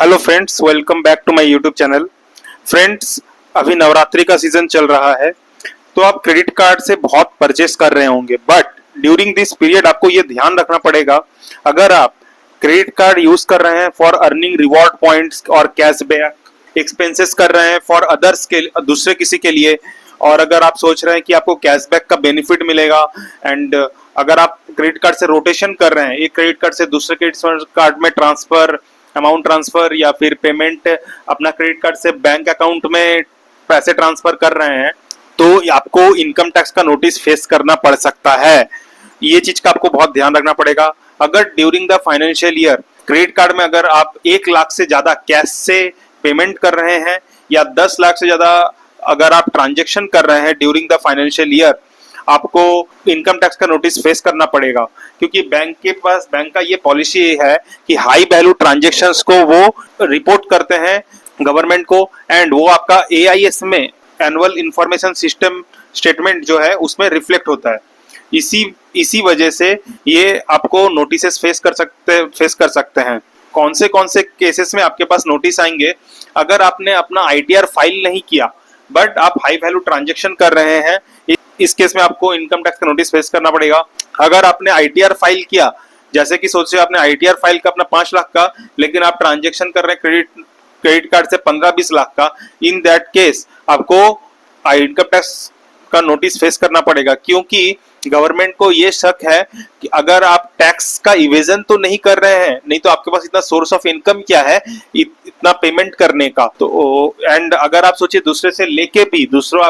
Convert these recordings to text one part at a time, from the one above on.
Hello friends, welcome back to my YouTube channel. Friends, अभी नवरात्रि का season चल रहा है, तो आप क्रेडिट कार्ड से बहुत परचेस कर रहे होंगे। बट ड्यूरिंग दिस पीरियड आपको ये ध्यान रखना पड़ेगा, अगर आप क्रेडिट कार्ड यूज कर रहे हैं फॉर अर्निंग रिवॉर्ड पॉइंट्स और कैशबैक एक्सपेंसेस कर रहे हैं फॉर अदर्स के दूसरे किसी के लिए, और अगर आप सोच रहे हैं कि आपको कैशबैक का बेनिफिट मिलेगा, एंड अगर आप क्रेडिट कार्ड से रोटेशन कर रहे हैं, एक क्रेडिट कार्ड से दूसरे क्रेडिट कार्ड में ट्रांसफर, अमाउंट ट्रांसफर या फिर पेमेंट अपना क्रेडिट कार्ड से बैंक अकाउंट में पैसे ट्रांसफर कर रहे हैं, तो आपको इनकम टैक्स का नोटिस फेस करना पड़ सकता है। ये चीज का आपको बहुत ध्यान रखना पड़ेगा। अगर during the financial year credit card में अगर आप 1 लाख से ज्यादा कैश से पेमेंट कर रहे हैं या 10 लाख से ज्यादा अगर आप ट्रांजेक्शन कर रहे हैं ड्यूरिंग द फाइनेंशियल ईयर, आपको इनकम टैक्स का नोटिस फेस करना पड़ेगा। क्योंकि बैंक का ये पॉलिसी है कि हाई वैल्यू ट्रांजेक्शन्स को वो रिपोर्ट करते हैं गवर्नमेंट को, एंड वो आपका एआईएस में एनुअल इंफॉर्मेशन सिस्टम स्टेटमेंट जो है उसमें रिफ्लेक्ट होता है। इसी वजह से ये आपको नोटिसेस फेस कर सकते हैं। कौन से केसेस में आपके पास नोटिस आएंगे? अगर आपने अपना आईटीआर फाइल नहीं किया बट आप हाई वैल्यू ट्रांजेक्शन कर रहे हैं, इस केस में आपको इनकम टैक्स का नोटिस फेस करना पड़ेगा। अगर आपने आईटीआर फाइल किया, जैसे कि सोचिए आपने आईटीआर फाइल का अपना 5 लाख का, लेकिन आप ट्रांजेक्शन कर रहे हैं क्रेडिट कार्ड से 15-20 लाख का, इन दैट केस आपको इनकम टैक्स का नोटिस फेस करना पड़ेगा। क्योंकि गवर्नमेंट को ये शक है कि अगर आप टैक्स का इवेजन तो नहीं कर रहे हैं, नहीं तो आपके पास इतना सोर्स ऑफ इनकम क्या है इतना पेमेंट करने का। तो एंड अगर आप सोचिए दूसरे से लेके भी दूसरे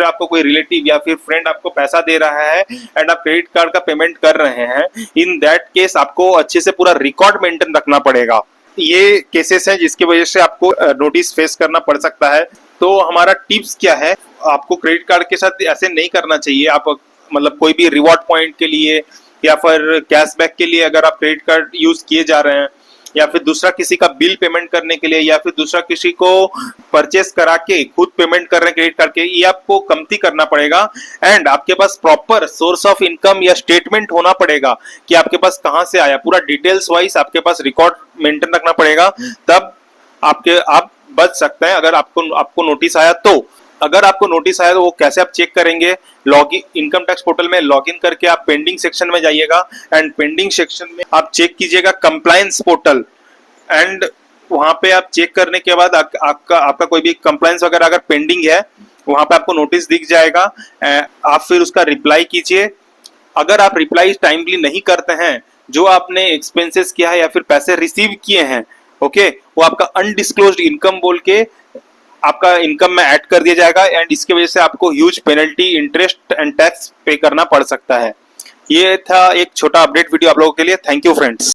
आपको कोई रिलेटिव या फिर फ्रेंड आपको पैसा दे रहा है एंड आप क्रेडिट कार्ड का पेमेंट कर रहे हैं, इन दैट केस आपको अच्छे से पूरा रिकॉर्ड मेंटेन रखना पड़ेगा। ये केसेस हैं जिसकी वजह से आपको नोटिस फेस करना पड़ सकता है। तो हमारा टिप्स क्या है, आपको क्रेडिट कार्ड के साथ ऐसे नहीं करना चाहिए। आप मतलब कोई भी रिवॉर्ड पॉइंट के लिए या फिर कैशबैक के लिए अगर आप क्रेडिट कार्ड यूज किए जा रहे हैं, या फिर दूसरा किसी का बिल पेमेंट करने के लिए, या फिर दूसरा किसी को परचेस करा के खुद पेमेंट कर रहे हैं क्रेडिट कार्ड के, ये आपको कमती करना पड़ेगा। एंड आपके पास प्रॉपर सोर्स ऑफ इनकम या स्टेटमेंट होना पड़ेगा कि आपके पास कहाँ से आया, पूरा डिटेल्स वाइज आपके पास रिकॉर्ड मेंटेन रखना पड़ेगा, तब आप बच सकते हैं अगर आपको नोटिस आया तो। अगर आपको नोटिस आया तो वो कैसे आप चेक करेंगे? लॉगिन इनकम टैक्स पोर्टल में लॉगिन करके आप पेंडिंग सेक्शन में जाइएगा, एंड पेंडिंग सेक्शन में आप चेक कीजिएगा कंप्लायंस पोर्टल, एंड वहां पे आप चेक करने के बाद आपका कोई भी कंप्लायंस वगैरह अगर पेंडिंग है, वहां पे आपको नोटिस दिख जाएगा। आप फिर उसका रिप्लाई कीजिए। अगर आप रिप्लाई टाइमली नहीं करते हैं, जो आपने एक्सपेंसेस किया है या फिर पैसे रिसीव किए हैं, ओके, वो आपका अनडिस्क्लोज्ड इनकम बोल के आपका इनकम में ऐड कर दिया जाएगा, एंड इसकी वजह से आपको huge penalty, interest and tax पे करना पड़ सकता है। ये था एक छोटा अपडेट वीडियो आप लोगों के लिए। Thank you friends.